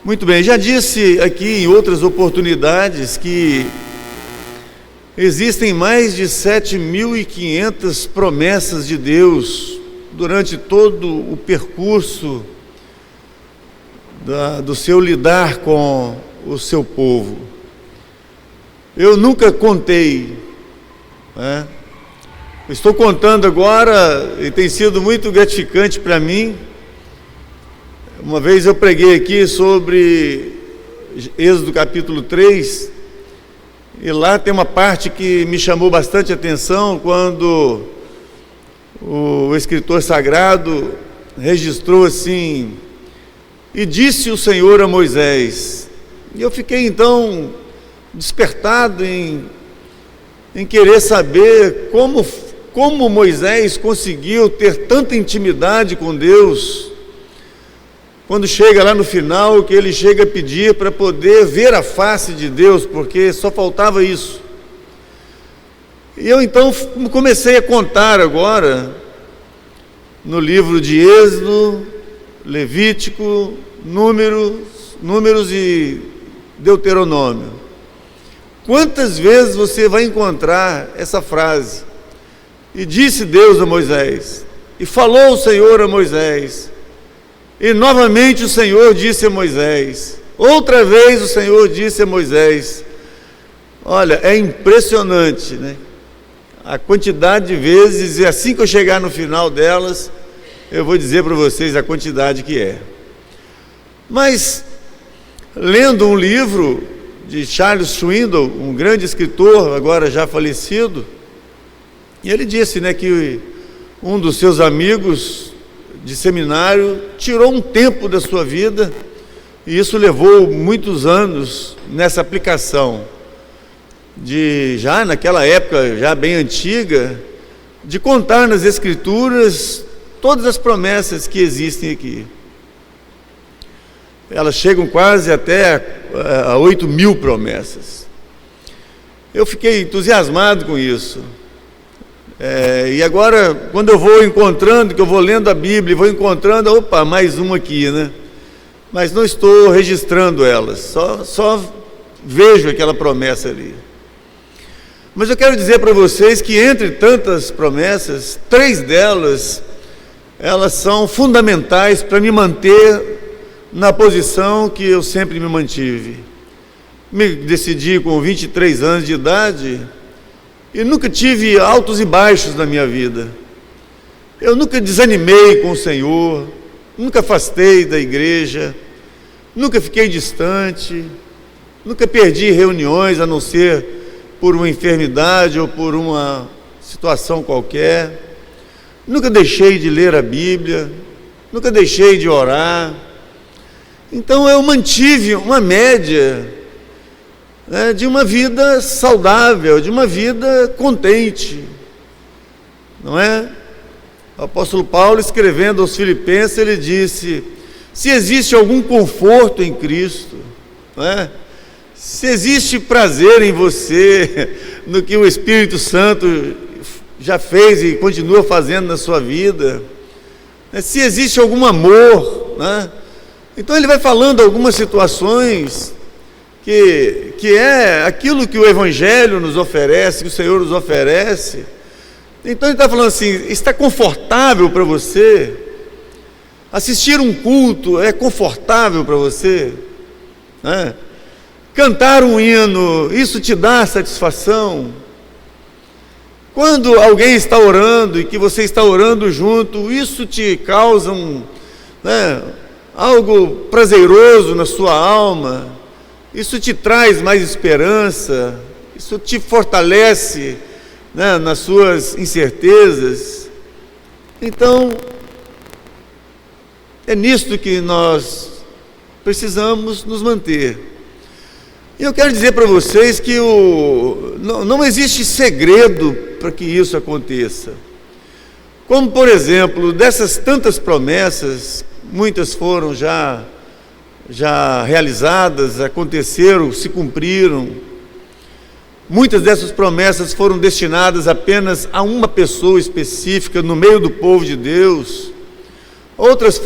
Muito bem, já disse aqui em outras oportunidades que existem mais de 7.500 promessas de Deus durante todo o percurso do seu lidar com o seu povo. Eu nunca contei, né? Estou contando agora e tem sido muito gratificante para mim. Uma vez eu preguei aqui sobre Êxodo capítulo 3, e lá tem uma parte que me chamou bastante atenção, quando o escritor sagrado registrou assim: e disse o Senhor a Moisés. E eu fiquei então despertado em querer saber como Moisés conseguiu ter tanta intimidade com Deus, quando chega lá no final, que ele chega a pedir para poder ver a face de Deus, porque só faltava isso. E eu então comecei a contar agora, no livro de Êxodo, Levítico, Números e Deuteronômio. Quantas vezes você vai encontrar essa frase? E disse Deus a Moisés, e falou o Senhor a Moisés, e novamente o Senhor disse a Moisés, outra vez o Senhor disse a Moisés. Olha, é impressionante, né? A quantidade de vezes, e assim que eu chegar no final delas, eu vou dizer para vocês a quantidade que é. Mas, lendo um livro de Charles Swindoll, um grande escritor, agora já falecido, e ele disse, né, que um dos seus amigos de seminário tirou um tempo da sua vida, e isso levou muitos anos nessa aplicação, já naquela época, já bem antiga, de contar nas Escrituras todas as promessas que existem aqui. Elas chegam quase até a 8.000 promessas. Eu fiquei entusiasmado com isso. E agora, quando eu vou encontrando, que eu vou lendo a Bíblia e vou encontrando, opa, mais uma aqui, né? Mas não estou registrando elas, só vejo aquela promessa ali. Mas eu quero dizer para vocês que entre tantas promessas, 3 delas, elas são fundamentais para me manter na posição que eu sempre me mantive. Me decidi com 23 anos de idade e nunca tive altos e baixos na minha vida. Eu nunca desanimei com o Senhor, nunca afastei da igreja, nunca fiquei distante, nunca perdi reuniões, a não ser por uma enfermidade ou por uma situação qualquer. Nunca deixei de ler a Bíblia, nunca deixei de orar. Então eu mantive uma média, né, de uma vida saudável, de uma vida contente, não é? O apóstolo Paulo, escrevendo aos Filipenses, ele disse: se existe algum conforto em Cristo, não é? Se existe prazer em você, no que o Espírito Santo já fez e continua fazendo na sua vida, né? Se existe algum amor, né? Então ele vai falando algumas situações que é aquilo que o Evangelho nos oferece, que o Senhor nos oferece. Então ele está falando assim: está confortável para você? Assistir um culto é confortável para você? Né? Cantar um hino, isso te dá satisfação? Quando alguém está orando e que você está orando junto, isso te causa algo prazeroso na sua alma? Isso te traz mais esperança? Isso te fortalece, né, nas suas incertezas? Então, é nisto que nós precisamos nos manter. E eu quero dizer para vocês que não existe segredo para que isso aconteça. Como, por exemplo, dessas tantas promessas, muitas foram já realizadas, aconteceram, se cumpriram. Muitas dessas promessas foram destinadas apenas a uma pessoa específica no meio do povo de Deus. Outras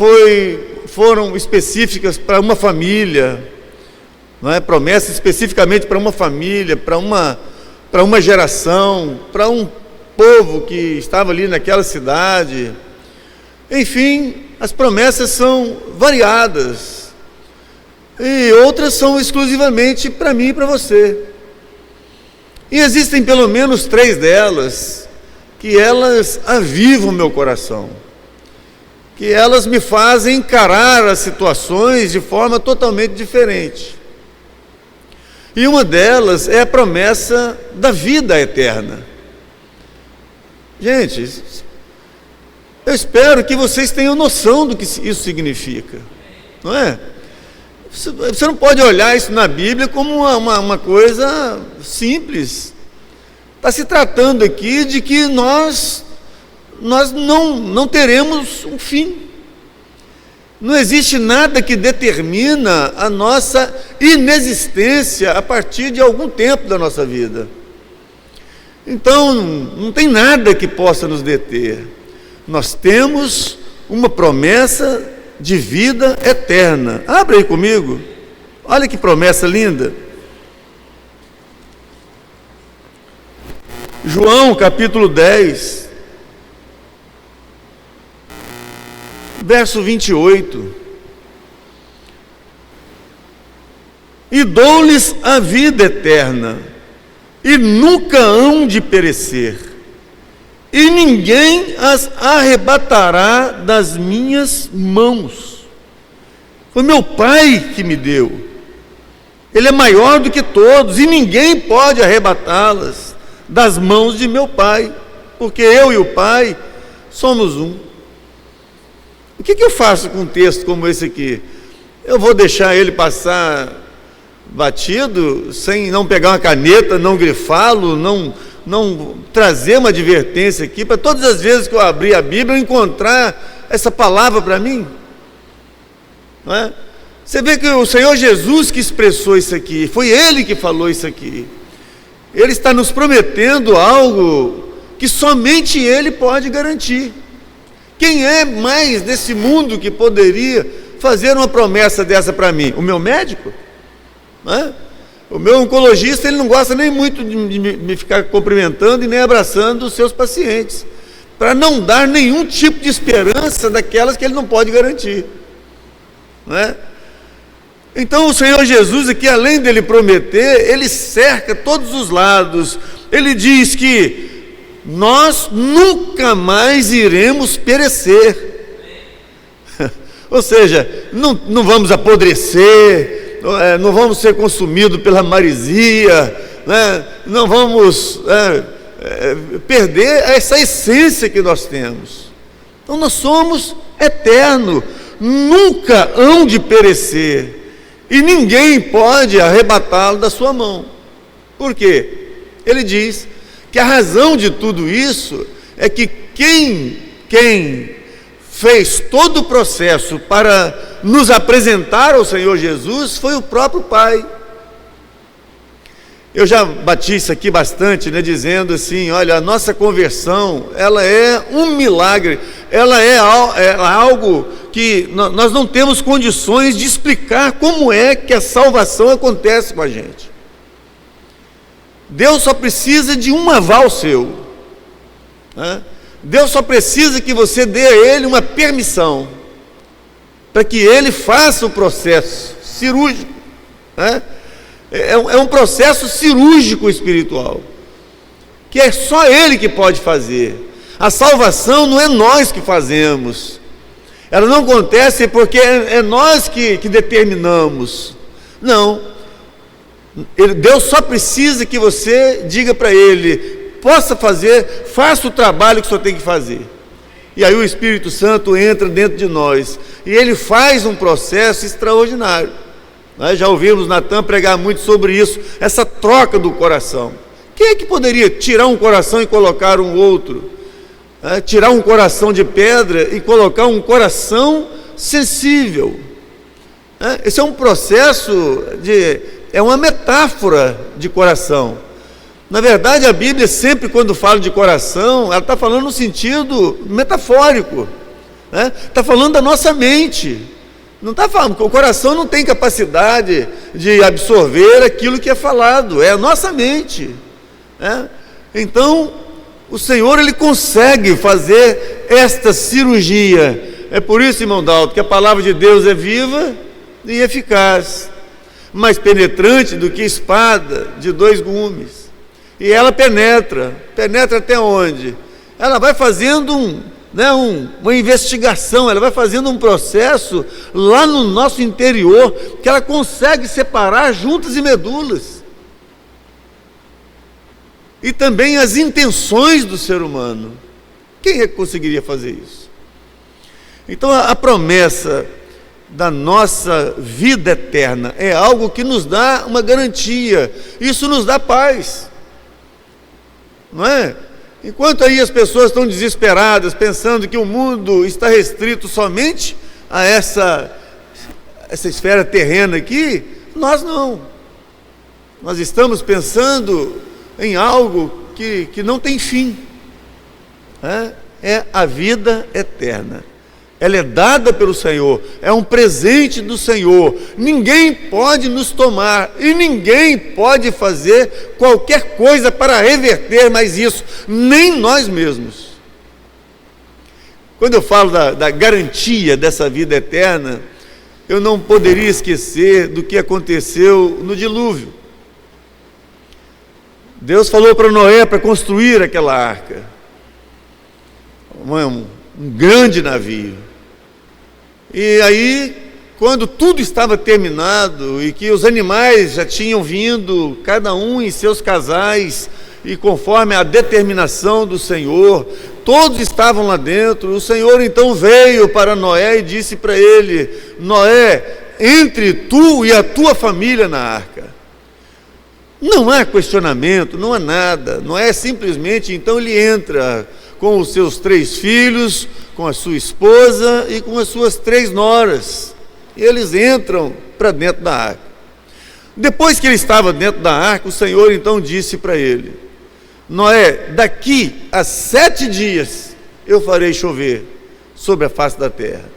foram específicas para uma família, não é? Promessas especificamente para uma família, para uma geração, para um povo que estava ali naquela cidade. Enfim, as promessas são variadas, e outras são exclusivamente para mim e para você. E existem pelo menos 3 delas, que elas avivam meu coração, que elas me fazem encarar as situações de forma totalmente diferente. E uma delas é a promessa da vida eterna. Gente, eu espero que vocês tenham noção do que isso significa, não é? Você não pode olhar isso na Bíblia como uma coisa simples. Está se tratando aqui de que nós não teremos um fim. Não existe nada que determina a nossa inexistência a partir de algum tempo da nossa vida. Então, não tem nada que possa nos deter. Nós temos uma promessa de vida eterna. Abre aí comigo. Olha que promessa linda. João capítulo 10, verso 28. E dou-lhes a vida eterna, e nunca hão de perecer, e ninguém as arrebatará das minhas mãos. Foi meu Pai que me deu. Ele é maior do que todos, e ninguém pode arrebatá-las das mãos de meu Pai, porque eu e o Pai somos um. O que eu faço com um texto como esse aqui? Eu vou deixar ele passar batido, sem não pegar uma caneta, não grifá-lo, não trazer uma advertência aqui, para todas as vezes que eu abrir a Bíblia, eu encontrar essa palavra para mim? Não é? Você vê que o Senhor Jesus que expressou isso aqui, foi Ele que falou isso aqui. Ele está nos prometendo algo que somente Ele pode garantir. Quem é mais nesse mundo que poderia fazer uma promessa dessa para mim? O meu médico? Não é? O meu oncologista, ele não gosta nem muito de me ficar cumprimentando e nem abraçando os seus pacientes, para não dar nenhum tipo de esperança daquelas que ele não pode garantir. Não é? Então o Senhor Jesus aqui, além dele prometer, ele cerca todos os lados. Ele diz que nós nunca mais iremos perecer. Ou seja, não vamos apodrecer, não vamos ser consumidos pela marisia, né? Não vamos perder essa essência que nós temos. Então nós somos eternos, nunca hão de perecer, e ninguém pode arrebatá-lo da sua mão. Por quê? Ele diz que a razão de tudo isso é que quem fez todo o processo para nos apresentar ao Senhor Jesus foi o próprio Pai. Eu já bati isso aqui bastante, né, dizendo assim, olha, a nossa conversão, ela é um milagre, ela é algo que nós não temos condições de explicar como é que a salvação acontece com a gente. Deus só precisa de um aval seu, né? Deus só precisa que você dê a Ele uma permissão, para que Ele faça o processo cirúrgico, né? É um processo cirúrgico espiritual, que é só Ele que pode fazer. A salvação não é nós que fazemos, ela não acontece porque é nós que determinamos, não. Deus só precisa que você diga para Ele, possa fazer, faça o trabalho que o Senhor tem que fazer. E aí o Espírito Santo entra dentro de nós, e Ele faz um processo extraordinário. Nós já ouvimos Natan pregar muito sobre isso, essa troca do coração. Quem é que poderia tirar um coração e colocar um outro? Tirar um coração de pedra e colocar um coração sensível. Esse é um processo é uma metáfora de coração. Na verdade, a Bíblia sempre, quando fala de coração, ela está falando no sentido metafórico, está falando da nossa mente, Não está falando, porque o coração não tem capacidade de absorver aquilo que é falado, é a nossa mente, né? Então, o Senhor, Ele consegue fazer esta cirurgia. É por isso, irmão Dalton, que a palavra de Deus é viva e eficaz, mais penetrante do que espada de 2 gumes. E ela penetra até onde? Ela vai fazendo uma investigação, ela vai fazendo um processo lá no nosso interior, que ela consegue separar juntas e medulas. E também as intenções do ser humano. Quem é que conseguiria fazer isso? Então a promessa da nossa vida eterna é algo que nos dá uma garantia, isso nos dá paz, não é? Enquanto aí as pessoas estão desesperadas, pensando que o mundo está restrito somente a essa esfera terrena aqui, nós não. Nós estamos pensando em algo que não tem fim. É a vida eterna. Ela é dada pelo Senhor, é um presente do Senhor. Ninguém pode nos tomar e ninguém pode fazer qualquer coisa para reverter mais isso, nem nós mesmos. Quando eu falo da garantia dessa vida eterna, eu não poderia esquecer do que aconteceu no dilúvio. Deus falou para Noé para construir aquela arca, um grande navio. E aí, quando tudo estava terminado e que os animais já tinham vindo, cada um em seus casais, e conforme a determinação do Senhor, todos estavam lá dentro, o Senhor então veio para Noé e disse para ele: Noé, entre tu e a tua família na arca. Não há questionamento, não há nada, Noé simplesmente, então ele entra com os seus 3 filhos, com a sua esposa e com as suas 3 noras, e eles entram para dentro da arca. Depois que ele estava dentro da arca, o Senhor então disse para ele: Noé, daqui a 7 dias eu farei chover sobre a face da terra.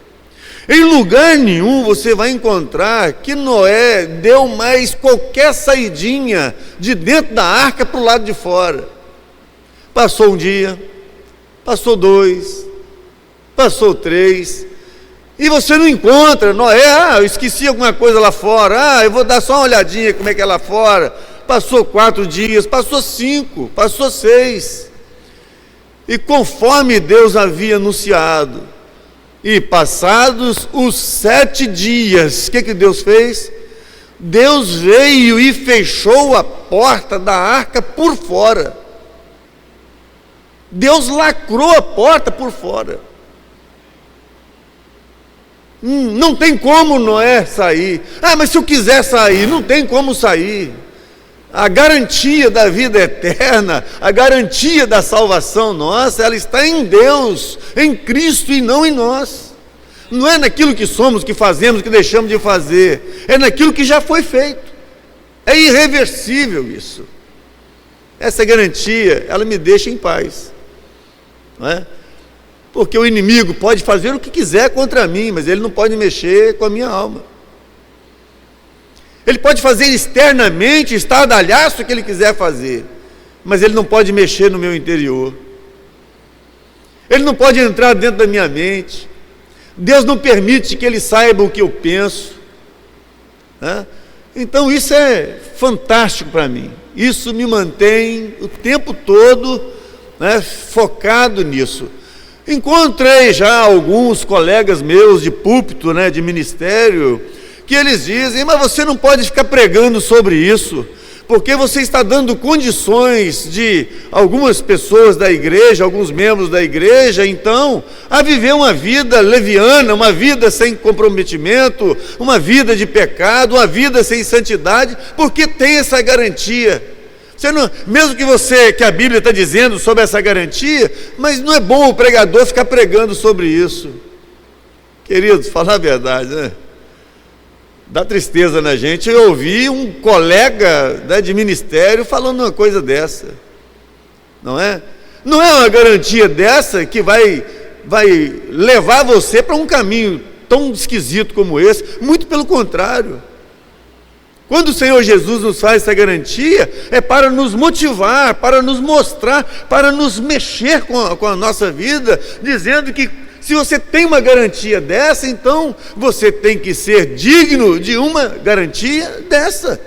Em lugar nenhum você vai encontrar que Noé deu mais qualquer saidinha de dentro da arca para o lado de fora. Passou um dia, passou 2, passou 3, e você não encontra Noé: eu esqueci alguma coisa lá fora, eu vou dar só uma olhadinha como é que é lá fora. Passou 4 dias, passou 5, passou 6, e conforme Deus havia anunciado, e passados os 7 dias, o que Deus fez? Deus veio e fechou a porta da arca por fora. Deus lacrou a porta por fora. Não tem como Noé sair. Mas se eu quiser sair, não tem como sair. A garantia da vida eterna, a garantia da salvação nossa, ela está em Deus, em Cristo e não em nós. Não é naquilo que somos, que fazemos, que deixamos de fazer. É naquilo que já foi feito. É irreversível isso. Essa garantia, ela me deixa em paz. Não é? Porque o inimigo pode fazer o que quiser contra mim, mas ele não pode mexer com a minha alma. Ele pode fazer externamente, estardalhaço o que ele quiser fazer, mas ele não pode mexer no meu interior. Ele não pode entrar dentro da minha mente. Deus não permite que ele saiba o que eu penso, né? Então isso é fantástico para mim. Isso me mantém o tempo todo, né, focado nisso. Encontrei já alguns colegas meus de púlpito, né, de ministério, que eles dizem: mas você não pode ficar pregando sobre isso, porque você está dando condições de algumas pessoas da igreja, alguns membros da igreja, então, a viver uma vida leviana, uma vida sem comprometimento, uma vida de pecado, uma vida sem santidade, porque tem essa garantia. Você não, mesmo que a Bíblia está dizendo sobre essa garantia, mas não é bom o pregador ficar pregando sobre isso. Queridos, falar a verdade, né? Dá tristeza na gente eu ouvir um colega, né, de ministério falando uma coisa dessa, não é? Não é uma garantia dessa que vai levar você para um caminho tão esquisito como esse, muito pelo contrário. Quando o Senhor Jesus nos faz essa garantia, é para nos motivar, para nos mostrar, para nos mexer com a nossa vida, dizendo que se você tem uma garantia dessa, então você tem que ser digno de uma garantia dessa.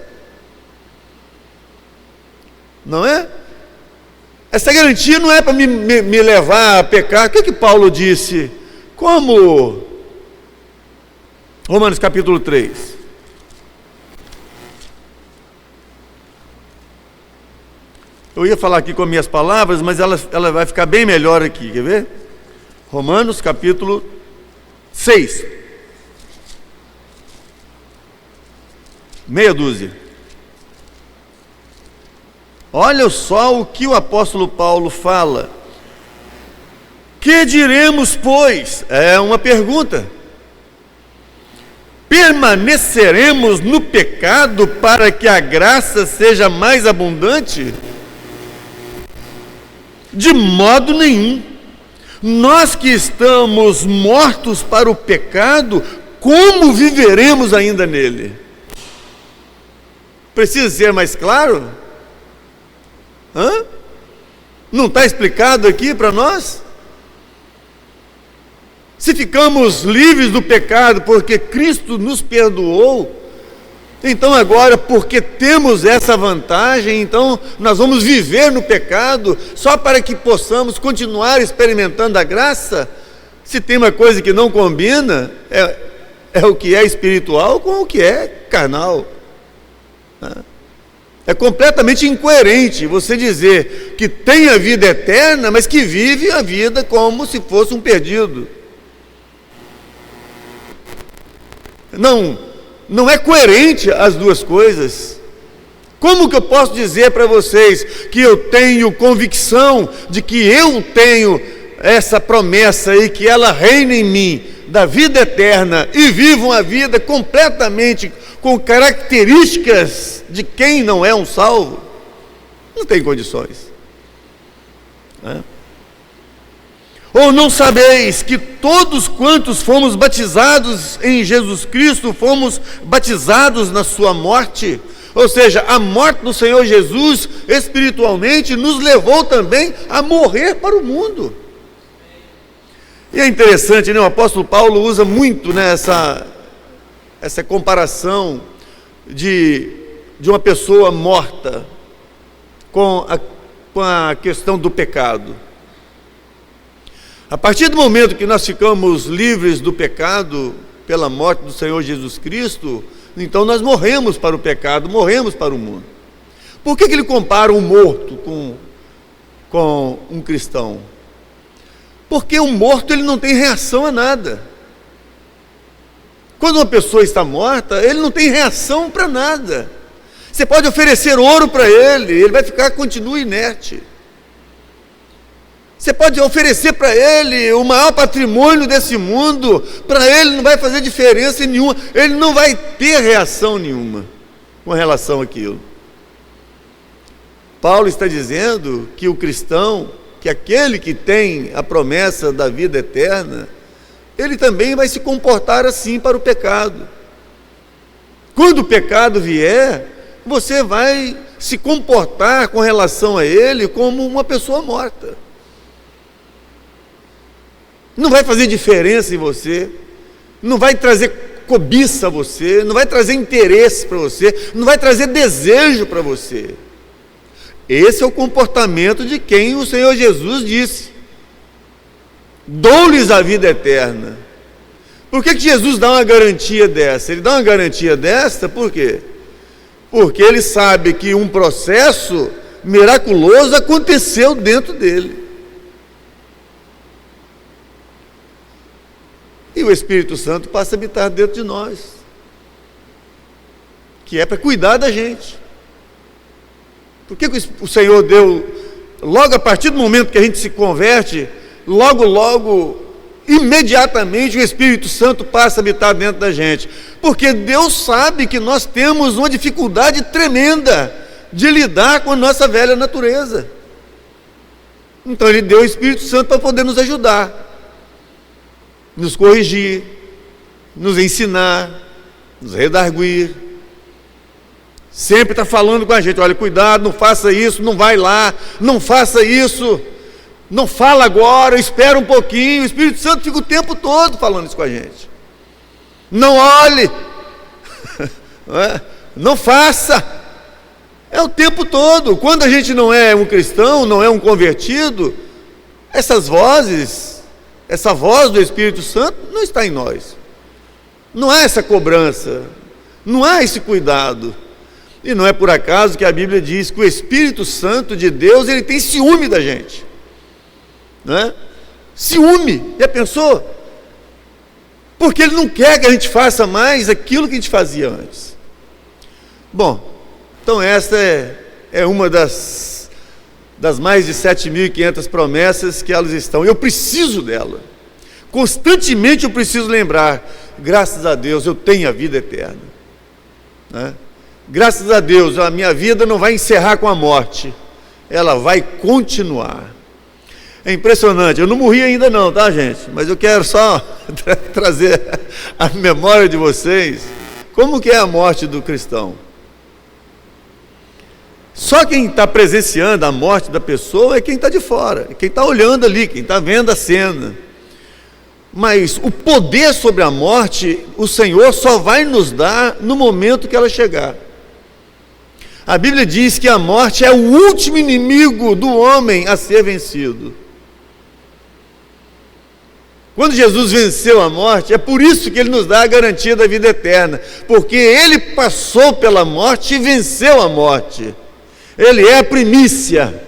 Não é? Essa garantia não é para me levar a pecar. O que Paulo disse? Como? Romanos capítulo 3. Eu ia falar aqui com minhas palavras, mas ela vai ficar bem melhor aqui, quer ver? Romanos capítulo 6. Meia dúzia. Olha só o que o apóstolo Paulo fala. Que diremos, pois? É uma pergunta. Permaneceremos no pecado para que a graça seja mais abundante? De modo nenhum. Nós que estamos mortos para o pecado, como viveremos ainda nele? Precisa ser mais claro? Não está explicado aqui para nós? Se ficamos livres do pecado porque Cristo nos perdoou, então agora, porque temos essa vantagem, então nós vamos viver no pecado só para que possamos continuar experimentando a graça? Se tem uma coisa que não combina, é o que é espiritual com o que é carnal. É completamente incoerente você dizer que tem a vida eterna, mas que vive a vida como se fosse um perdido. Não é coerente as duas coisas. Como que eu posso dizer para vocês que eu tenho convicção de que eu tenho essa promessa e que ela reina em mim, da vida eterna, e vivo uma vida completamente com características de quem não é um salvo? Não tem condições. Ou não sabeis que todos quantos fomos batizados em Jesus Cristo, fomos batizados na sua morte? Ou seja, a morte do Senhor Jesus, espiritualmente, nos levou também a morrer para o mundo. E é interessante, né? O apóstolo Paulo usa muito, né, essa comparação de uma pessoa morta com a questão do pecado. A partir do momento que nós ficamos livres do pecado pela morte do Senhor Jesus Cristo, então nós morremos para o pecado, morremos para o mundo. Por que ele compara um morto com um cristão? Porque o morto ele não tem reação a nada. Quando uma pessoa está morta, ele não tem reação para nada. Você pode oferecer ouro para ele vai continua inerte. Você pode oferecer para ele o maior patrimônio desse mundo, para ele não vai fazer diferença nenhuma, ele não vai ter reação nenhuma com relação àquilo. Paulo está dizendo que o cristão, que aquele que tem a promessa da vida eterna, ele também vai se comportar assim para o pecado. Quando o pecado vier, você vai se comportar com relação a ele como uma pessoa morta. Não vai fazer diferença em você, não vai trazer cobiça a você, não vai trazer interesse para você, não vai trazer desejo para você. Esse é o comportamento de quem o Senhor Jesus disse: dou-lhes a vida eterna. Por que Jesus dá uma garantia dessa? Ele dá uma garantia dessa por quê? Porque ele sabe que um processo miraculoso aconteceu dentro dele. E o Espírito Santo passa a habitar dentro de nós, que é para cuidar da gente. Por que o Senhor deu, logo a partir do momento que a gente se converte, logo, imediatamente o Espírito Santo passa a habitar dentro da gente? Porque Deus sabe que nós temos uma dificuldade tremenda de lidar com a nossa velha natureza. Então Ele deu o Espírito Santo para poder nos ajudar, nos corrigir, nos ensinar, nos redarguir. Sempre está falando com a gente: olha, cuidado, não faça isso, não vai lá, não faça isso, não fala agora, espera um pouquinho. O Espírito Santo fica o tempo todo falando isso com a gente. Não olhe, não faça, é o tempo todo. Quando a gente não é um cristão, não é um convertido, essas vozes, essa voz do Espírito Santo não está em nós. Não há essa cobrança, não há esse cuidado. E não é por acaso que a Bíblia diz que o Espírito Santo de Deus, ele tem ciúme da gente, né? Ciúme, já pensou? Porque ele não quer que a gente faça mais aquilo que a gente fazia antes. Bom, então essa é uma das mais de 7.500 promessas que elas estão. Eu preciso dela, constantemente eu preciso lembrar: graças a Deus eu tenho a vida eterna, né? Graças a Deus, a minha vida não vai encerrar com a morte, ela vai continuar. É impressionante, eu não morri ainda não, tá, gente? Mas eu quero só trazer a memória de vocês, como que é a morte do cristão. Só quem está presenciando a morte da pessoa é quem está de fora, quem está olhando ali, quem está vendo a cena. Mas o poder sobre a morte, o Senhor só vai nos dar no momento que ela chegar. A Bíblia diz que a morte é o último inimigo do homem a ser vencido. Quando Jesus venceu a morte, é por isso que ele nos dá a garantia da vida eterna, porque ele passou pela morte e venceu a morte. Ele é a primícia.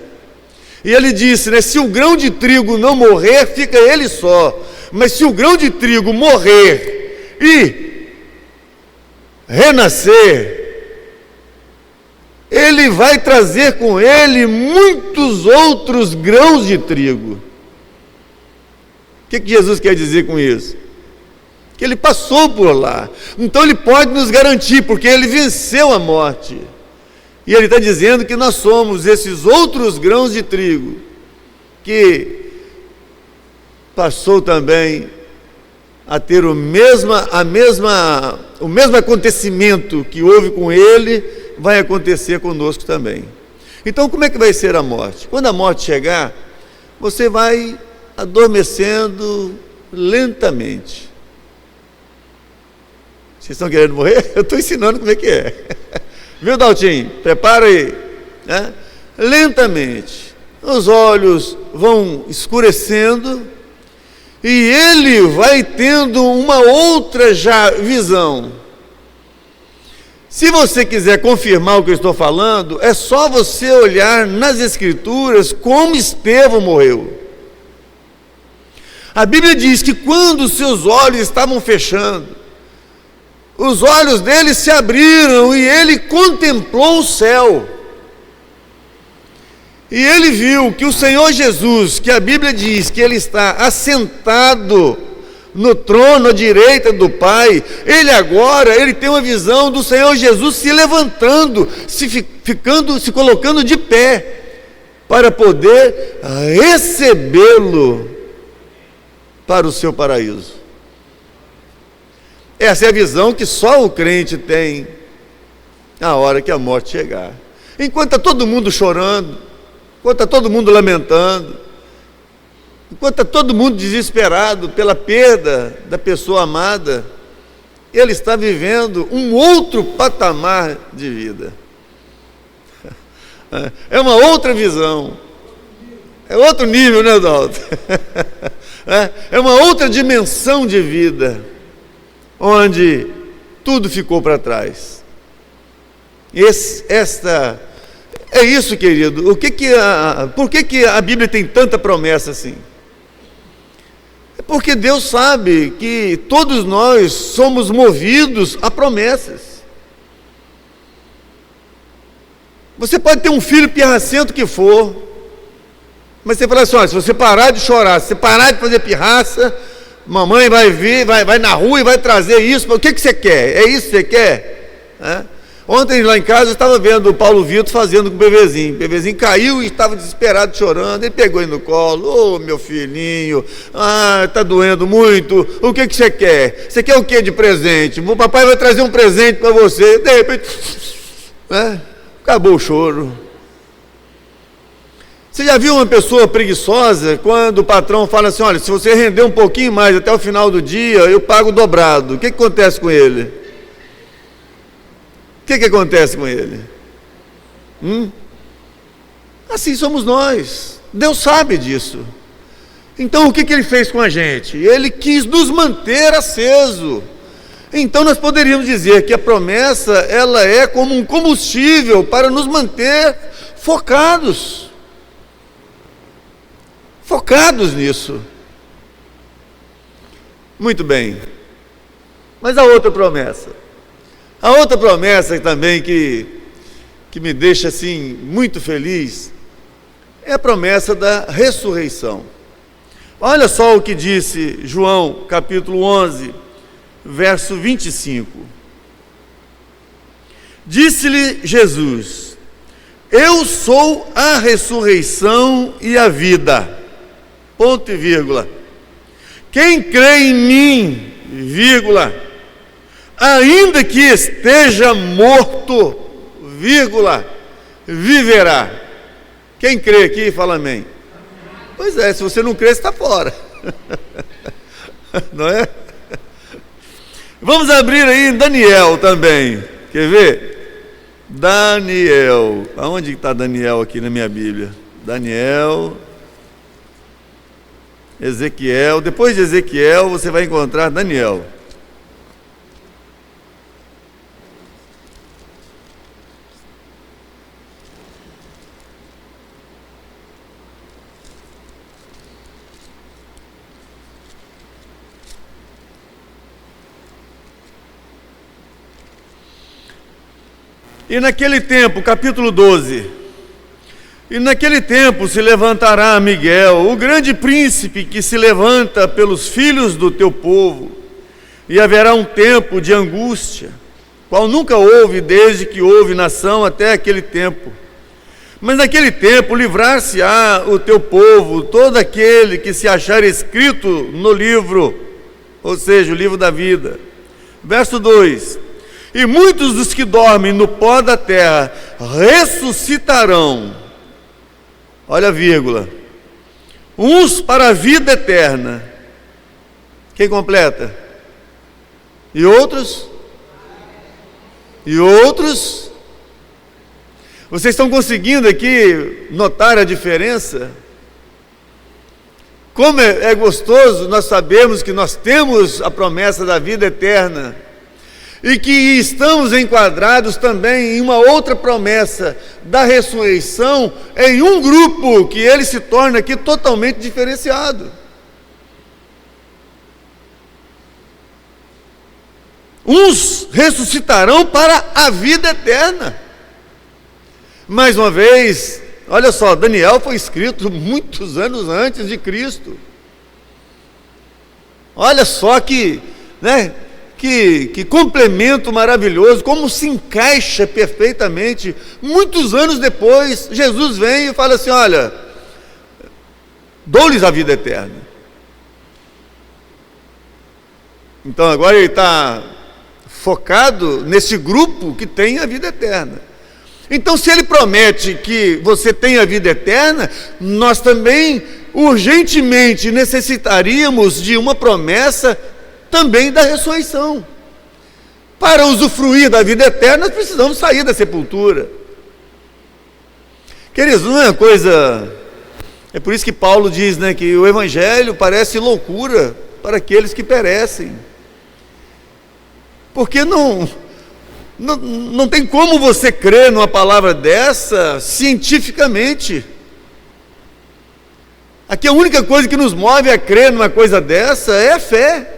E ele disse, né, se o grão de trigo não morrer, fica ele só. Mas se o grão de trigo morrer e renascer, ele vai trazer com ele muitos outros grãos de trigo. O que Jesus quer dizer com isso? Que ele passou por lá. Então ele pode nos garantir, porque ele venceu a morte. E ele está dizendo que nós somos esses outros grãos de trigo, que passou também a ter o mesmo acontecimento que houve com ele, vai acontecer conosco também. Então como é que vai ser a morte? Quando a morte chegar, você vai adormecendo lentamente. Vocês estão querendo morrer? Eu estou ensinando como é que é. Viu, Daltinho? Prepara aí, né? Lentamente, os olhos vão escurecendo e ele vai tendo uma outra já visão. Se você quiser confirmar o que eu estou falando, é só você olhar nas Escrituras como Estevão morreu. A Bíblia diz que quando os seus olhos estavam fechando, os olhos dele se abriram e ele contemplou o céu. E ele viu que o Senhor Jesus, que a Bíblia diz que ele está assentado no trono à direita do Pai, ele tem uma visão do Senhor Jesus se levantando, se colocando de pé, para poder recebê-lo para o seu paraíso. Essa é a visão que só o crente tem na hora que a morte chegar. Enquanto está todo mundo chorando, enquanto está todo mundo lamentando, enquanto está todo mundo desesperado pela perda da pessoa amada, ele está vivendo um outro patamar de vida. É uma outra visão. É outro nível, né, Dalton? É uma outra dimensão de vida, onde tudo ficou para trás. É isso, querido. Por que a Bíblia tem tanta promessa assim? É porque Deus sabe que todos nós somos movidos a promessas. Você pode ter um filho pirracento que for, mas você fala assim, olha, se você parar de chorar, se você parar de fazer pirraça, mamãe vai vir, vai na rua e vai trazer isso. O que você quer? É isso que você quer? Ontem lá em casa eu estava vendo o Paulo Vitor fazendo com o bebezinho. O bebezinho caiu e estava desesperado, chorando. Ele pegou ele no colo. Ô, meu filhinho, tá doendo muito. O que você quer? Você quer o que de presente? O papai vai trazer um presente para você. De repente, acabou o choro. Você já viu uma pessoa preguiçosa quando o patrão fala assim: olha, se você render um pouquinho mais até o final do dia, eu pago dobrado? O que acontece com ele? O que acontece com ele? Assim somos nós. Deus sabe disso. Então o que ele fez com a gente? Ele quis nos manter aceso. Então nós poderíamos dizer que a promessa, ela é como um combustível para nos manter focados. Focados nisso. Muito bem. Mas a outra promessa. A outra promessa também que me deixa assim muito feliz é a promessa da ressurreição. Olha só o que disse João, capítulo 11, verso 25. Disse-lhe Jesus: eu sou a ressurreição e a vida. Ponto e vírgula. Quem crê em mim, vírgula, ainda que esteja morto, vírgula, viverá. Quem crê aqui, fala amém. Pois é, se você não crê, você está fora. Não é? Vamos abrir aí em Daniel também. Quer ver? Daniel. Aonde está Daniel aqui na minha Bíblia? Daniel, Ezequiel. Depois de Ezequiel, você vai encontrar Daniel. E naquele tempo, capítulo 12, e naquele tempo se levantará Miguel, o grande príncipe que se levanta pelos filhos do teu povo, e haverá um tempo de angústia, qual nunca houve desde que houve nação até aquele tempo. Mas naquele tempo livrar-se-á o teu povo, todo aquele que se achar escrito no livro, ou seja, o livro da vida. Verso 2: e muitos dos que dormem no pó da terra ressuscitarão, olha a vírgula, uns para a vida eterna. Quem completa? E outros? E outros? Vocês estão conseguindo aqui notar a diferença? Como é gostoso nós sabemos que nós temos a promessa da vida eterna e que estamos enquadrados também em uma outra promessa da ressurreição, em um grupo que ele se torna aqui totalmente diferenciado. Uns ressuscitarão para a vida eterna. Mais uma vez, olha só, Daniel foi escrito muitos anos antes de Cristo. Olha só que complemento maravilhoso, como se encaixa perfeitamente. Muitos anos depois, Jesus vem e fala assim: olha, dou-lhes a vida eterna. Então agora ele está focado nesse grupo que tem a vida eterna. Então, se ele promete que você tem a vida eterna, nós também urgentemente necessitaríamos de uma promessa também da ressurreição. Para usufruir da vida eterna, nós precisamos sair da sepultura. Queridos, não é uma coisa... É por isso que Paulo diz, que o Evangelho parece loucura para aqueles que perecem. Porque não tem como você crer numa palavra dessa cientificamente. Aqui a única coisa que nos move a crer numa coisa dessa é a fé.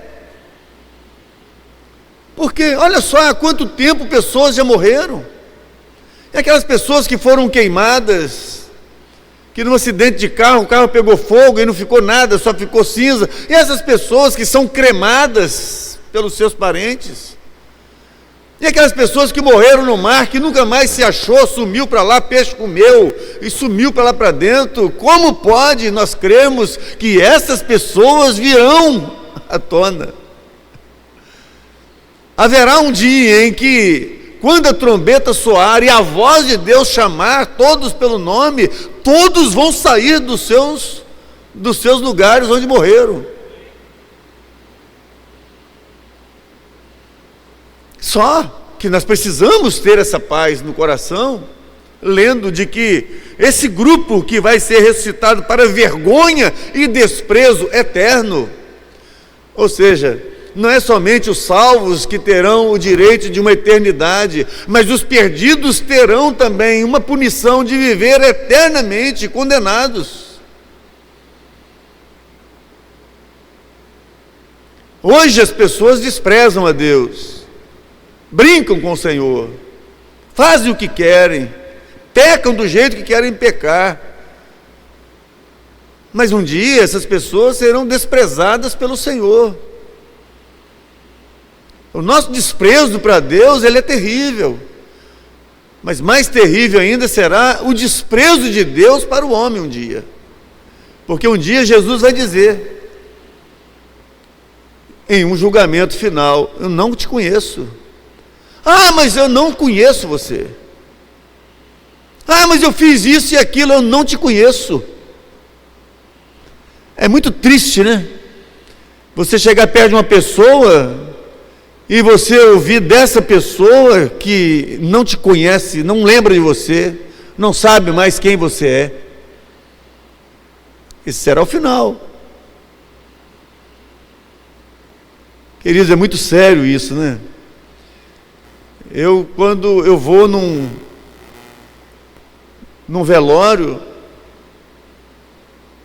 Porque olha só há quanto tempo pessoas já morreram. E aquelas pessoas que foram queimadas, que num acidente de carro, o carro pegou fogo e não ficou nada, só ficou cinza. E essas pessoas que são cremadas pelos seus parentes, E aquelas pessoas que morreram no mar, que nunca mais se achou, sumiu para lá, peixe comeu e sumiu para lá para dentro. Como pode nós cremos que essas pessoas virão à tona? Haverá um dia em que, quando a trombeta soar e a voz de Deus chamar todos pelo nome, todos vão sair dos seus lugares onde morreram. Só que nós precisamos ter essa paz no coração, lendo de que esse grupo que vai ser ressuscitado para vergonha e desprezo eterno, ou seja, não é somente os salvos que terão o direito de uma eternidade, mas os perdidos terão também uma punição de viver eternamente condenados. Hoje as pessoas desprezam a Deus, brincam com o Senhor, fazem o que querem, pecam do jeito que querem pecar, mas um dia essas pessoas serão desprezadas pelo Senhor. O nosso desprezo para Deus, ele é terrível, mas mais terrível ainda será o desprezo de Deus para o homem um dia, porque um dia Jesus vai dizer, em um julgamento final, eu não te conheço. Ah, mas eu não conheço você. Ah, mas eu fiz isso e aquilo, eu não te conheço. É muito triste, né? Você chegar perto de uma pessoa e você ouvir dessa pessoa que não te conhece, não lembra de você, não sabe mais quem você é. Esse será o final. Queridos, é muito sério isso, né? Quando eu vou num velório,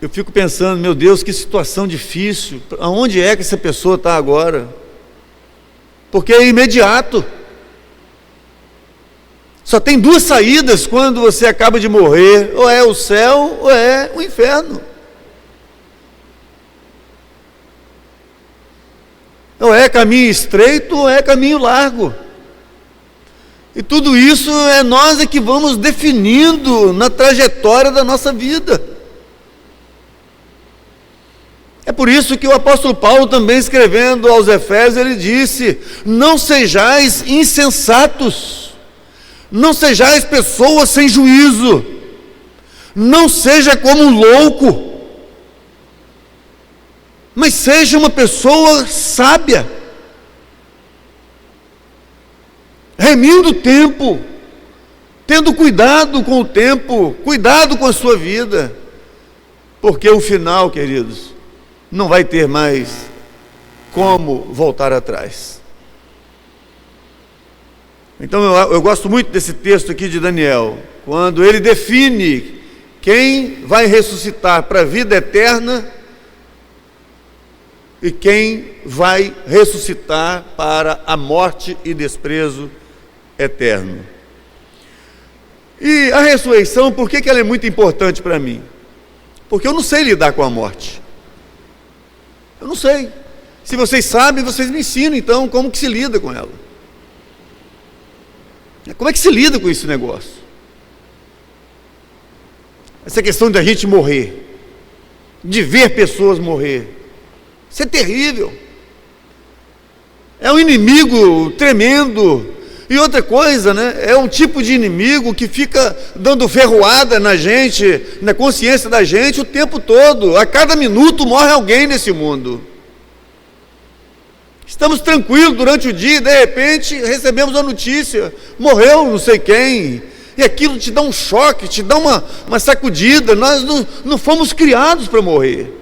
eu fico pensando, meu Deus, que situação difícil, aonde é que essa pessoa está agora? Porque é imediato. Só tem duas saídas quando você acaba de morrer, ou é o céu, ou é o inferno. Ou é caminho estreito, ou é caminho largo. E tudo isso é nós que vamos definindo na trajetória da nossa vida. É por isso que o apóstolo Paulo, também escrevendo aos Efésios, ele disse: não sejais insensatos, não sejais pessoas sem juízo, não seja como um louco, mas seja uma pessoa sábia, remindo o tempo, tendo cuidado com o tempo, cuidado com a sua vida, porque o final, queridos, não vai ter mais como voltar atrás. Então eu gosto muito desse texto aqui de Daniel, quando ele define quem vai ressuscitar para a vida eterna e quem vai ressuscitar para a morte e desprezo eterno. E a ressurreição, por que ela é muito importante para mim? Porque eu não sei lidar com a morte. Eu não sei. Se vocês sabem, vocês me ensinam então como que se lida com ela. Como é que se lida com esse negócio? Essa questão da gente morrer, de ver pessoas morrer, isso é terrível. É um inimigo tremendo. E outra coisa, né? É um tipo de inimigo que fica dando ferroada na gente, na consciência da gente o tempo todo. A cada minuto morre alguém nesse mundo. Estamos tranquilos durante o dia e de repente recebemos a notícia, morreu não sei quem, e aquilo te dá um choque, te dá uma sacudida. Nós não fomos criados para morrer.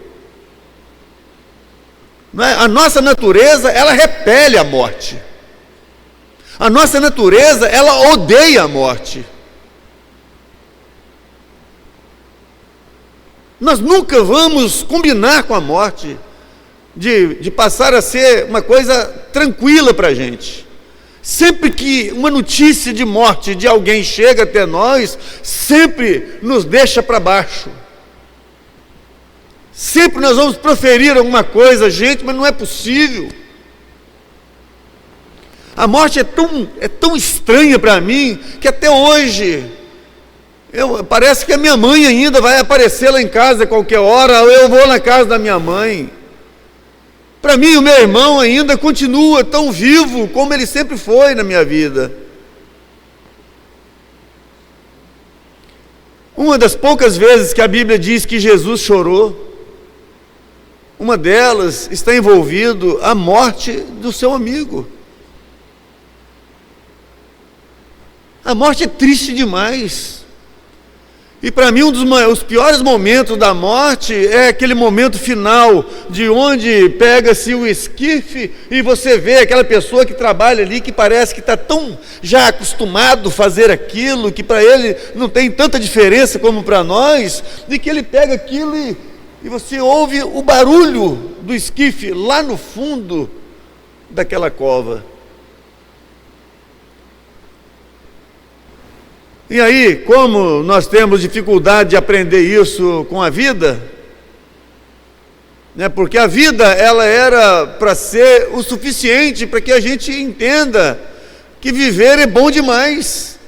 Não é? A nossa natureza, ela repele a morte. A nossa natureza, ela odeia a morte. Nós nunca vamos combinar com a morte, de passar a ser uma coisa tranquila para a gente. Sempre que uma notícia de morte de alguém chega até nós, sempre nos deixa para baixo. Sempre nós vamos proferir alguma coisa, gente, mas não é possível. A morte é tão estranha para mim, que até hoje, parece que a minha mãe ainda vai aparecer lá em casa a qualquer hora, ou eu vou na casa da minha mãe. Para mim, o meu irmão ainda continua tão vivo como ele sempre foi na minha vida. Uma das poucas vezes que a Bíblia diz que Jesus chorou, uma delas está envolvido a morte do seu amigo. A morte é triste demais. E para mim os piores momentos da morte é aquele momento final, de onde pega-se o esquife e você vê aquela pessoa que trabalha ali, que parece que está tão já acostumado a fazer aquilo, que para ele não tem tanta diferença como para nós, e que ele pega aquilo e você ouve o barulho do esquife lá no fundo daquela cova. E aí, como nós temos dificuldade de aprender isso com a vida, né? Porque a vida, ela era para ser o suficiente para que a gente entenda que viver é bom demais,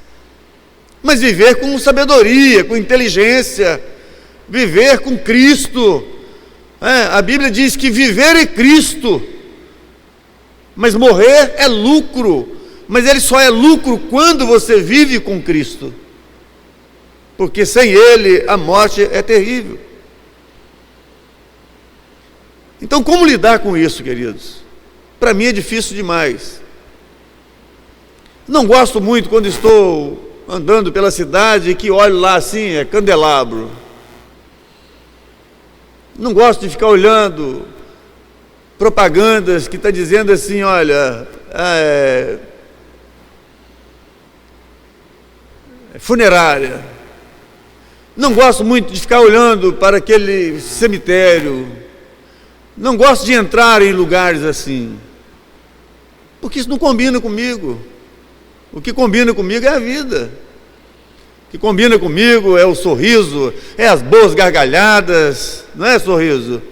mas viver com sabedoria, com inteligência, viver com Cristo. A Bíblia diz que viver é Cristo, mas morrer é lucro. Mas ele só é lucro quando você vive com Cristo, porque sem Ele a morte é terrível. Então, como lidar com isso, queridos? Para mim é difícil demais. Não gosto muito quando estou andando pela cidade e que olho lá assim, é candelabro. Não gosto de ficar olhando propagandas que está dizendo assim, olha, funerária. Não gosto muito de ficar olhando para aquele cemitério. Não gosto de entrar em lugares assim, porque isso não combina comigo. O que combina comigo é a vida. O que combina comigo é o sorriso, é as boas gargalhadas, não é sorriso?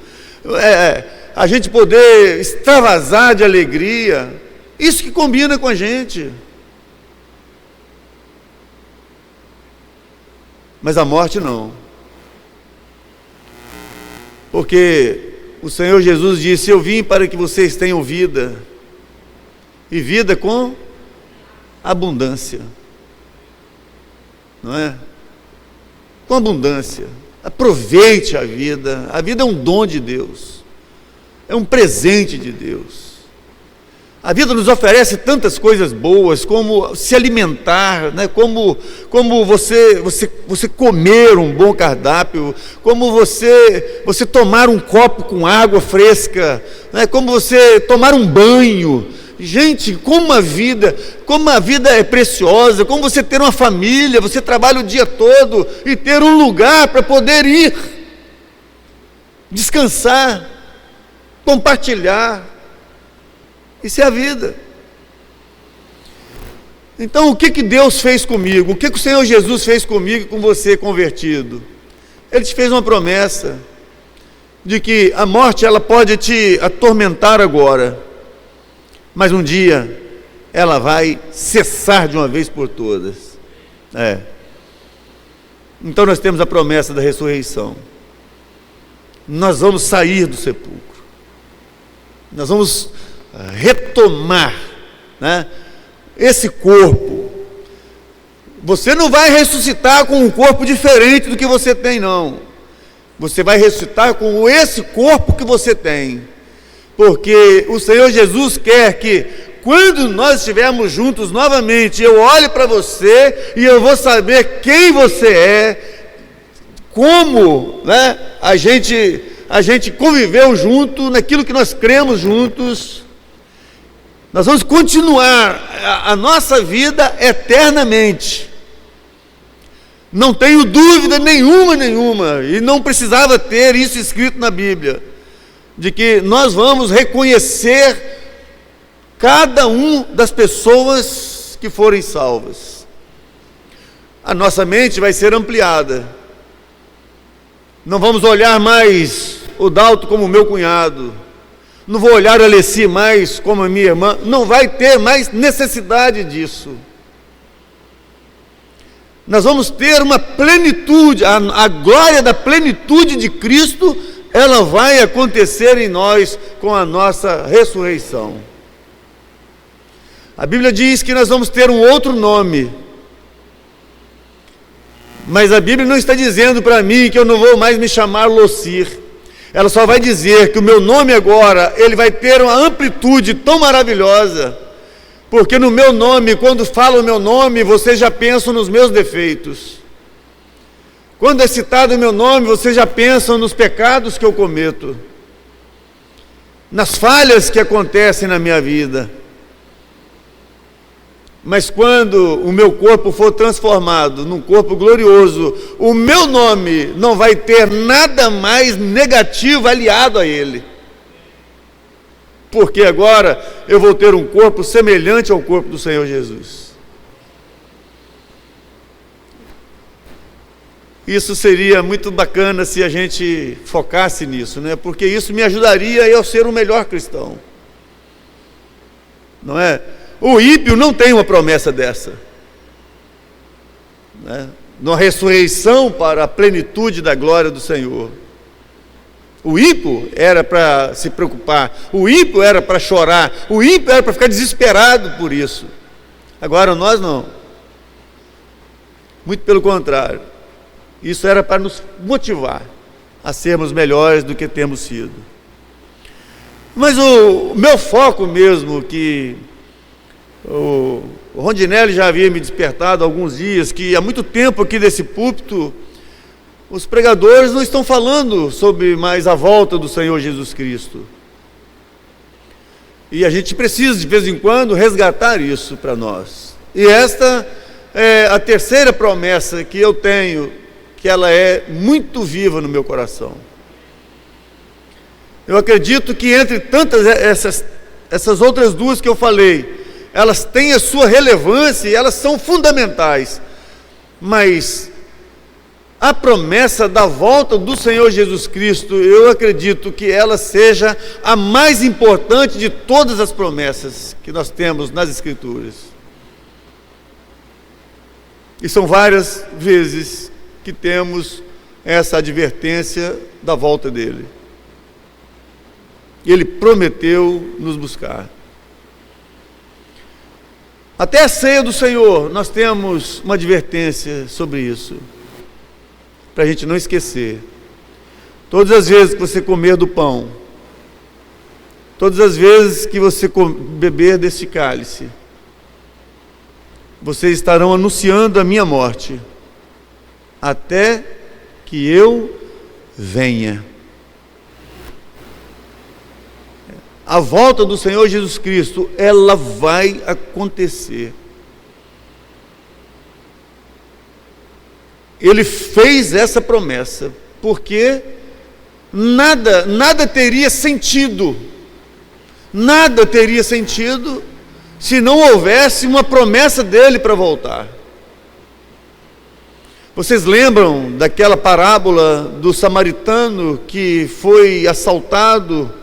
A gente poder extravasar de alegria. Isso que combina com a gente. Mas a morte não. Porque o Senhor Jesus disse: eu vim para que vocês tenham vida, e vida com abundância. Não é? Com abundância. Aproveite a vida. A vida é um dom de Deus, é um presente de Deus. A vida nos oferece tantas coisas boas, como se alimentar, né? como você comer um bom cardápio, como você tomar um copo com água fresca, né? Como você tomar um banho. Gente, como a vida é preciosa, como você ter uma família, você trabalha o dia todo e ter um lugar para poder ir, descansar, compartilhar. Isso é a vida. Então, o que Deus fez comigo? O que o Senhor Jesus fez comigo e com você convertido? Ele te fez uma promessa de que a morte, ela pode te atormentar agora, mas um dia ela vai cessar de uma vez por todas. Então nós temos a promessa da ressurreição. Nós vamos sair do sepulcro. Nós vamos retomar, né, esse corpo. Você não vai ressuscitar com um corpo diferente do que você tem, não. Você vai ressuscitar com esse corpo que você tem, porque o Senhor Jesus quer que, quando nós estivermos juntos novamente, eu olhe para você e eu vou saber quem você é, como, né, a gente conviveu junto, naquilo que nós cremos juntos. Nós vamos continuar a nossa vida eternamente. Não tenho dúvida nenhuma, e não precisava ter isso escrito na Bíblia, de que nós vamos reconhecer cada um das pessoas que forem salvas. A nossa mente vai ser ampliada. Não vamos olhar mais o Dalto como meu cunhado. não vou olhar a Alessi mais como a minha irmã, não vai ter mais necessidade disso. Nós vamos ter uma plenitude, a glória da plenitude de Cristo, ela vai acontecer em nós com a nossa ressurreição. A Bíblia diz que nós vamos ter um outro nome, mas a Bíblia não está dizendo para mim que eu não vou mais me chamar Locir. Ela só vai dizer que o meu nome agora, ele vai ter uma amplitude tão maravilhosa, porque no meu nome, quando fala o meu nome, você já pensa nos meus defeitos. Quando é citado o meu nome, você já pensa nos pecados que eu cometo, nas falhas que acontecem na minha vida. Mas quando o meu corpo for transformado num corpo glorioso, o meu nome não vai ter nada mais negativo aliado a ele. Porque agora eu vou ter um corpo semelhante ao corpo do Senhor Jesus. Isso seria muito bacana se a gente focasse nisso, né? Porque isso me ajudaria eu a ser um melhor cristão. Não é? O ímpio não tem uma promessa dessa, né? Uma ressurreição para a plenitude da glória do Senhor. O ímpio era para se preocupar, o ímpio era para chorar, o ímpio era para ficar desesperado por isso. Agora nós não. Muito pelo contrário. Isso era para nos motivar a sermos melhores do que temos sido. Mas o meu foco mesmo, que o Rondinelli já havia me despertado há alguns dias, que há muito tempo aqui desse púlpito, os pregadores não estão falando sobre mais a volta do Senhor Jesus Cristo. E a gente precisa, de vez em quando, resgatar isso para nós. E esta é a terceira promessa que eu tenho, que ela é muito viva no meu coração. Eu acredito que entre tantas essas outras duas que eu falei, elas têm a sua relevância e elas são fundamentais, mas a promessa da volta do Senhor Jesus Cristo, eu acredito que ela seja a mais importante de todas as promessas que nós temos nas Escrituras. E são várias vezes que temos essa advertência da volta dele. Ele prometeu nos buscar. Até a ceia do Senhor, nós temos uma advertência sobre isso, para a gente não esquecer. Todas as vezes que você comer do pão, todas as vezes que você beber desse cálice, vocês estarão anunciando a minha morte, até que eu venha. A volta do Senhor Jesus Cristo, ela vai acontecer. Ele fez essa promessa, porque nada teria sentido, se não houvesse uma promessa dele para voltar. Vocês lembram daquela parábola do samaritano que foi assaltado?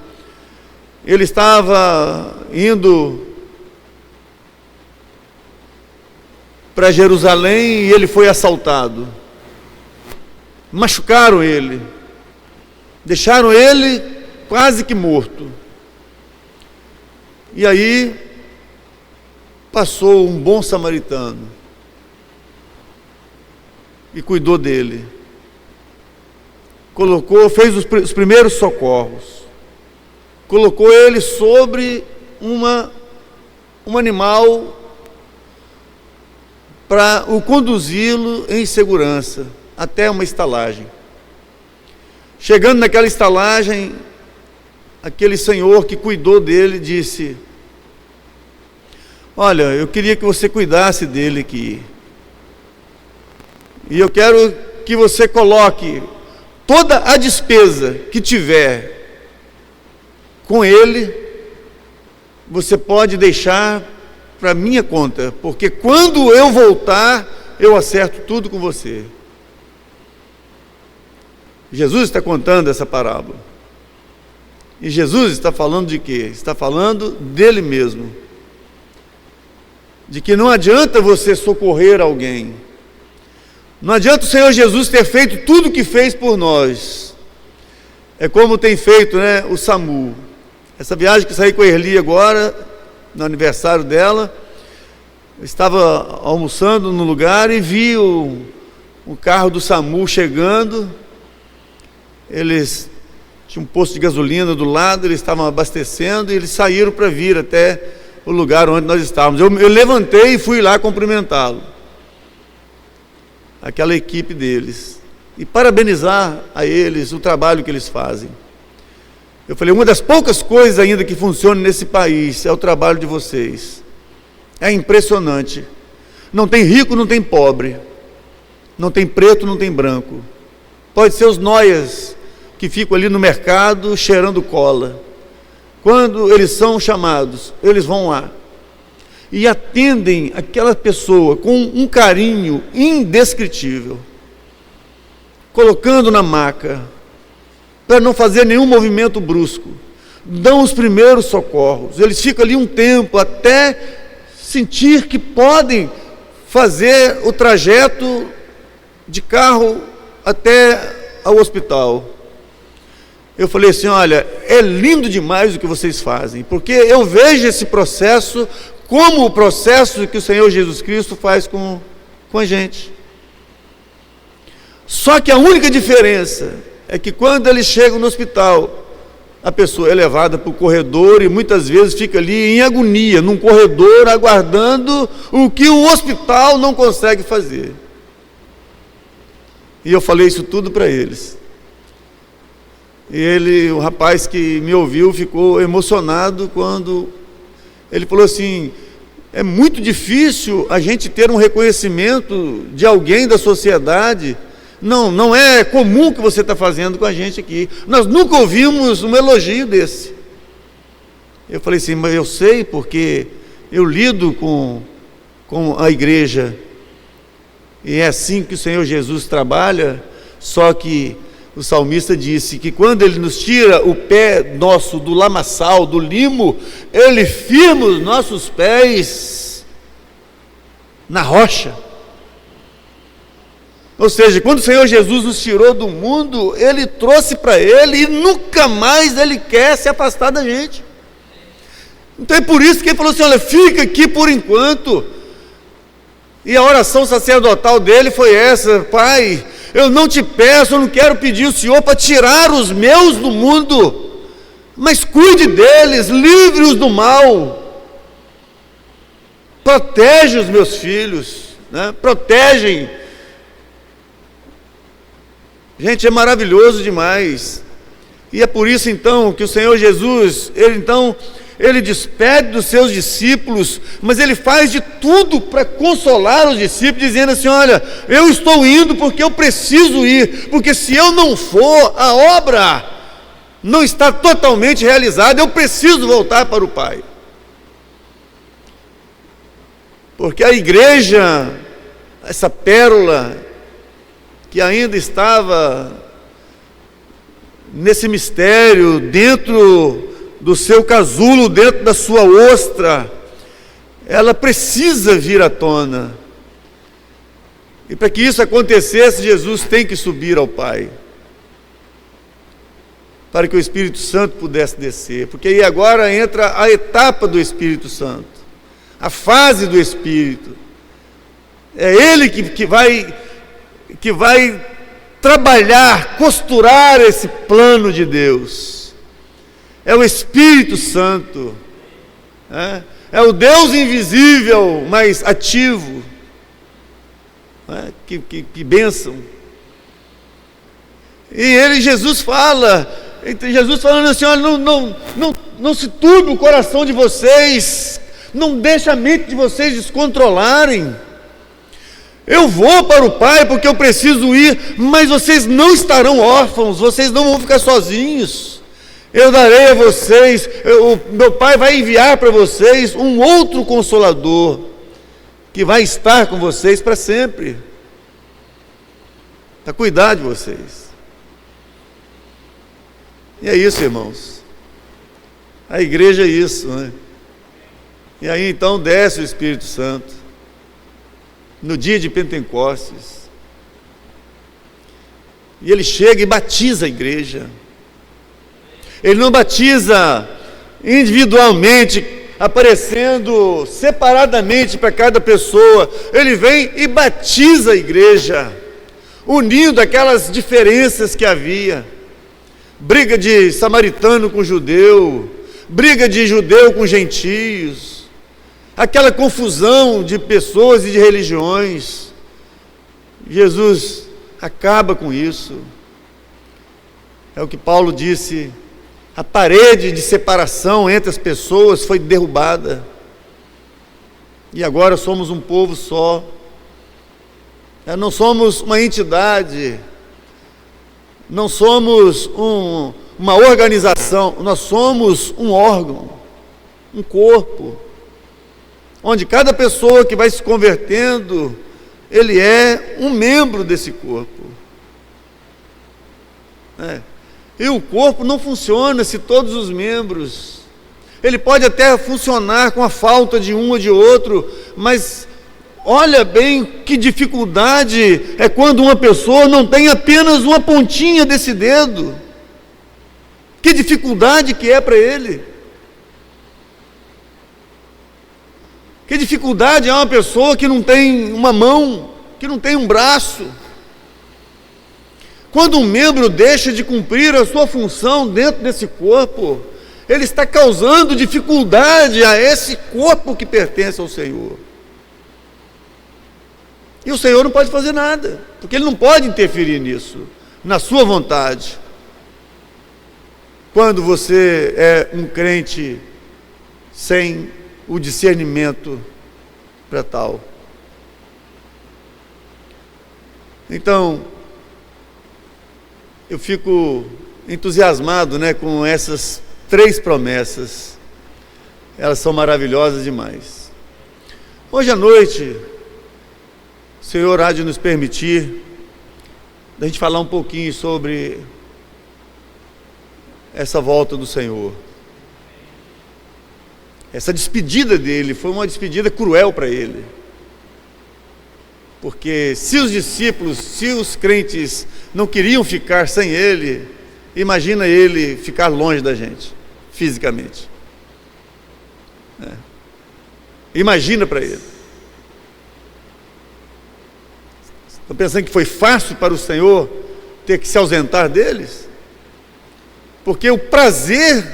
Ele estava indo para Jerusalém e ele foi assaltado. Machucaram ele, deixaram ele quase que morto. E aí passou um bom samaritano e cuidou dele. Fez os primeiros socorros. Colocou ele sobre um animal para o conduzi-lo em segurança até uma estalagem. Chegando naquela estalagem, aquele senhor que cuidou dele disse: olha, eu queria que você cuidasse dele aqui, e eu quero que você coloque toda a despesa que tiver com ele, você pode deixar para minha conta, porque quando eu voltar, eu acerto tudo com você. Jesus está contando essa parábola. E Jesus está falando de quê? Está falando dele mesmo. De que não adianta você socorrer alguém. Não adianta o Senhor Jesus ter feito tudo o que fez por nós. É como tem feito, né, o SAMU. Essa viagem que saí com a Erli agora, no aniversário dela, eu estava almoçando no lugar e vi o carro do SAMU chegando. Eles tinham um posto de gasolina do lado, eles estavam abastecendo e eles saíram para vir até o lugar onde nós estávamos. Eu levantei e fui lá cumprimentá-lo, aquela equipe deles, e parabenizar a eles o trabalho que eles fazem. Eu falei, uma das poucas coisas ainda que funciona nesse país é o trabalho de vocês. É impressionante. Não tem rico, não tem pobre, não tem preto, não tem branco. Pode ser os noias que ficam ali no mercado cheirando cola. Quando eles são chamados, eles vão lá e atendem aquela pessoa com um carinho indescritível, colocando na maca, para não fazer nenhum movimento brusco. Dão os primeiros socorros. Eles ficam ali um tempo até sentir que podem fazer o trajeto de carro até ao hospital. Eu falei assim, olha, é lindo demais o que vocês fazem, porque eu vejo esse processo como o processo que o Senhor Jesus Cristo faz com a gente. Só que a única diferença é que quando eles chegam no hospital, a pessoa é levada para o corredor e muitas vezes fica ali em agonia, num corredor, aguardando o que o hospital não consegue fazer. E eu falei isso tudo para eles. E o rapaz que me ouviu ficou emocionado quando ele falou assim, é muito difícil a gente ter um reconhecimento de alguém da sociedade. Não é comum o que você está fazendo com a gente aqui. Nós nunca ouvimos um elogio desse. Eu falei assim, mas eu sei porque eu lido com a igreja. E é assim que o Senhor Jesus trabalha, só que o salmista disse que quando Ele nos tira o pé nosso do lamaçal, do limo, Ele firma os nossos pés na rocha. Ou seja, quando o Senhor Jesus nos tirou do mundo, Ele trouxe para Ele e nunca mais Ele quer se afastar da gente. Então é por isso que Ele falou assim, olha, fica aqui por enquanto. E a oração sacerdotal dele foi essa, Pai, eu não te peço, eu não quero pedir o Senhor para tirar os meus do mundo, mas cuide deles, livre-os do mal, protege os meus filhos, né? Protegem. Gente, é maravilhoso demais. E é por isso então que o Senhor Jesus, ele despede dos seus discípulos, mas ele faz de tudo para consolar os discípulos, dizendo assim, olha, eu estou indo porque eu preciso ir, porque se eu não for, a obra não está totalmente realizada, eu preciso voltar para o Pai. Porque a igreja, essa pérola, que ainda estava nesse mistério, dentro do seu casulo, dentro da sua ostra, ela precisa vir à tona. E para que isso acontecesse, Jesus tem que subir ao Pai, para que o Espírito Santo pudesse descer, porque aí agora entra a etapa do Espírito Santo, a fase do Espírito. É Ele que vai trabalhar, costurar esse plano de Deus. É o Espírito Santo, é o Deus invisível, mas ativo. Que bênção. E Jesus fala, Jesus falando assim, olha, não se turbe o coração de vocês, não deixe a mente de vocês descontrolarem. Eu vou para o Pai porque eu preciso ir, mas vocês não estarão órfãos, vocês não vão ficar sozinhos. Eu darei a vocês, meu Pai vai enviar para vocês um outro Consolador, que vai estar com vocês para sempre, para cuidar de vocês. E é isso, irmãos. A igreja é isso, né? E aí então desce o Espírito Santo, no dia de Pentecostes, e ele chega e batiza a igreja. Ele não batiza individualmente, aparecendo separadamente para cada pessoa. Ele vem e batiza a igreja, unindo aquelas diferenças que havia. Briga de samaritano com judeu, briga de judeu com gentios, aquela confusão de pessoas e de religiões. Jesus acaba com isso. É o que Paulo disse: a parede de separação entre as pessoas foi derrubada, e agora somos um povo só. Não somos uma entidade, não somos uma organização, nós somos um órgão, um corpo, onde cada pessoa que vai se convertendo, ele é um membro desse corpo. E o corpo não funciona se todos os membros, ele pode até funcionar com a falta de um ou de outro, mas olha bem que dificuldade é quando uma pessoa não tem apenas uma pontinha desse dedo. Que dificuldade que é para ele. Que dificuldade é uma pessoa que não tem uma mão, que não tem um braço. Quando um membro deixa de cumprir a sua função dentro desse corpo, ele está causando dificuldade a esse corpo que pertence ao Senhor. E o Senhor não pode fazer nada, porque Ele não pode interferir nisso, na sua vontade. Quando você é um crente sem o discernimento para tal. Então, eu fico entusiasmado, com essas 3 promessas. Elas são maravilhosas demais. Hoje à noite, o Senhor há de nos permitir a gente falar um pouquinho sobre essa volta do Senhor. Essa despedida dele foi uma despedida cruel para ele. Porque se os discípulos, se os crentes não queriam ficar sem ele, imagina ele ficar longe da gente, fisicamente. Imagina para ele. Estão pensando que foi fácil para o Senhor ter que se ausentar deles? Porque o prazer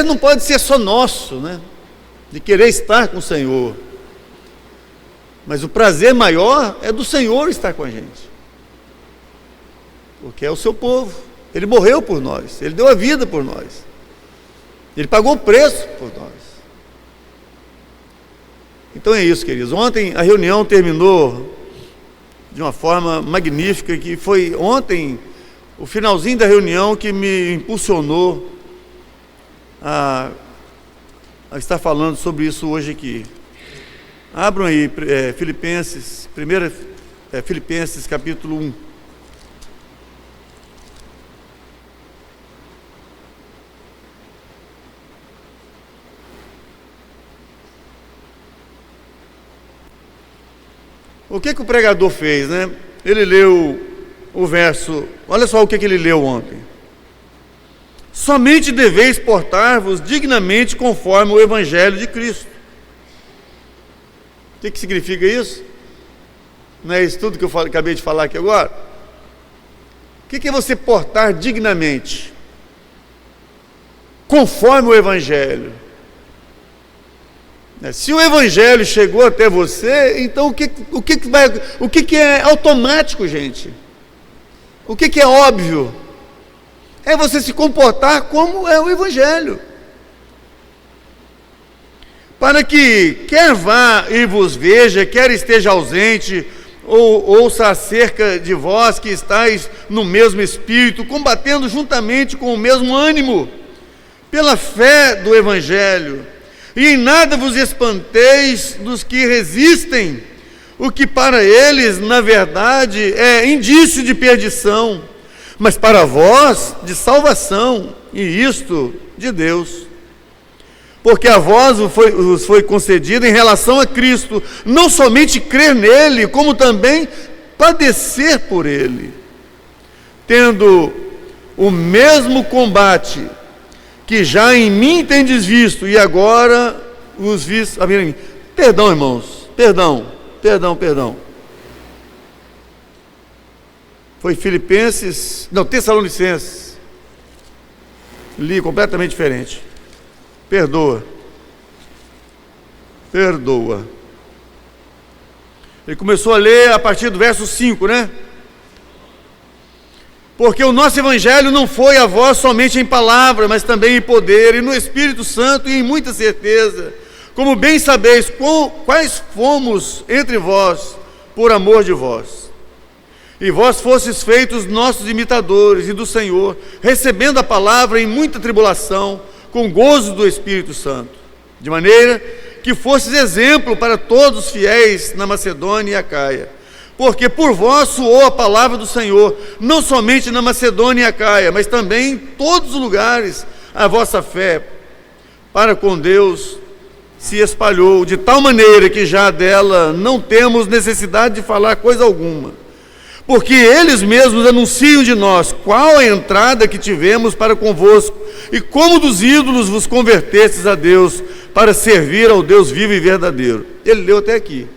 não pode ser só nosso, de querer estar com o Senhor. Mas o prazer maior é do Senhor estar com a gente. Porque é o seu povo. Ele morreu por nós, Ele deu a vida por nós, Ele pagou o preço por nós. Então é isso, queridos. Ontem a reunião terminou de uma forma magnífica, que foi ontem, o finalzinho da reunião, que me impulsionou a estar falando sobre isso hoje aqui. Abram aí, Filipenses, Filipenses capítulo 1. O que o pregador fez, Ele leu o verso, olha só o que ele leu ontem. Somente deveis portar-vos dignamente conforme o Evangelho de Cristo. O que significa isso? Não é isso tudo que eu acabei de falar aqui agora? O que é você portar dignamente? Conforme o Evangelho. Se o Evangelho chegou até você, então o que é automático, gente? O que é óbvio? É você se comportar como é o Evangelho. Para que, quer vá e vos veja, quer esteja ausente, ou ouça acerca de vós que estáis no mesmo espírito, combatendo juntamente com o mesmo ânimo, pela fé do Evangelho, e em nada vos espanteis dos que resistem, o que para eles, na verdade, é indício de perdição, mas para vós, de salvação, e isto de Deus. Porque a vós vos foi concedida em relação a Cristo, não somente crer nele, como também padecer por ele, tendo o mesmo combate que já em mim tendes visto, e agora os vistos a mim. Perdão, irmãos, perdão. Foi Tessalonicenses. Li completamente diferente. Perdoa. Ele começou a ler a partir do verso 5, né? Porque o nosso evangelho não foi a vós somente em palavra, mas também em poder, e no Espírito Santo, e em muita certeza, como bem sabeis quais fomos entre vós, por amor de vós. E vós fostes feitos nossos imitadores e do Senhor, recebendo a palavra em muita tribulação, com gozo do Espírito Santo, de maneira que fostes exemplo para todos os fiéis na Macedônia e Acaia. Porque por vós soou a palavra do Senhor, não somente na Macedônia e Acaia, mas também em todos os lugares a vossa fé para com Deus se espalhou, de tal maneira que já dela não temos necessidade de falar coisa alguma. Porque eles mesmos anunciam de nós qual a entrada que tivemos para convosco, e como dos ídolos vos convertestes a Deus, para servir ao Deus vivo e verdadeiro. Ele leu até aqui.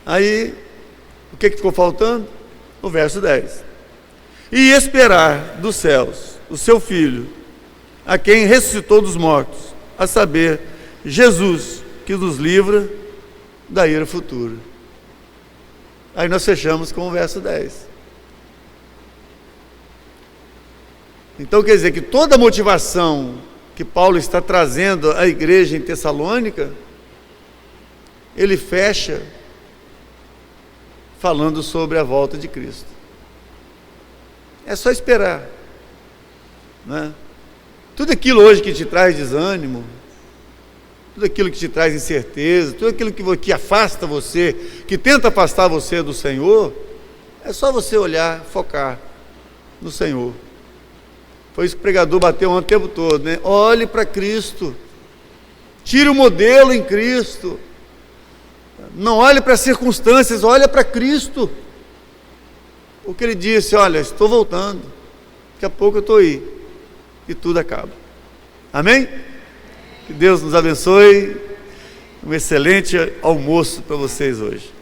Aí, o que ficou faltando? O verso 10. E esperar dos céus o seu Filho, a quem ressuscitou dos mortos, a saber, Jesus, que nos livra da ira futura. Aí nós fechamos com o verso 10. Então quer dizer que toda a motivação que Paulo está trazendo à igreja em Tessalônica, ele fecha falando sobre a volta de Cristo. É só esperar, né? Tudo aquilo hoje que te traz desânimo, tudo aquilo que te traz incerteza, tudo aquilo que afasta você, que tenta afastar você do Senhor, é só você olhar, focar no Senhor. Foi isso que o pregador bateu o tempo todo, né? Olhe para Cristo, tire o modelo em Cristo, não olhe para as circunstâncias, olhe para Cristo. O que ele disse: olha, estou voltando, daqui a pouco eu estou aí, e tudo acaba. Amém? Que Deus nos abençoe. Um excelente almoço para vocês hoje.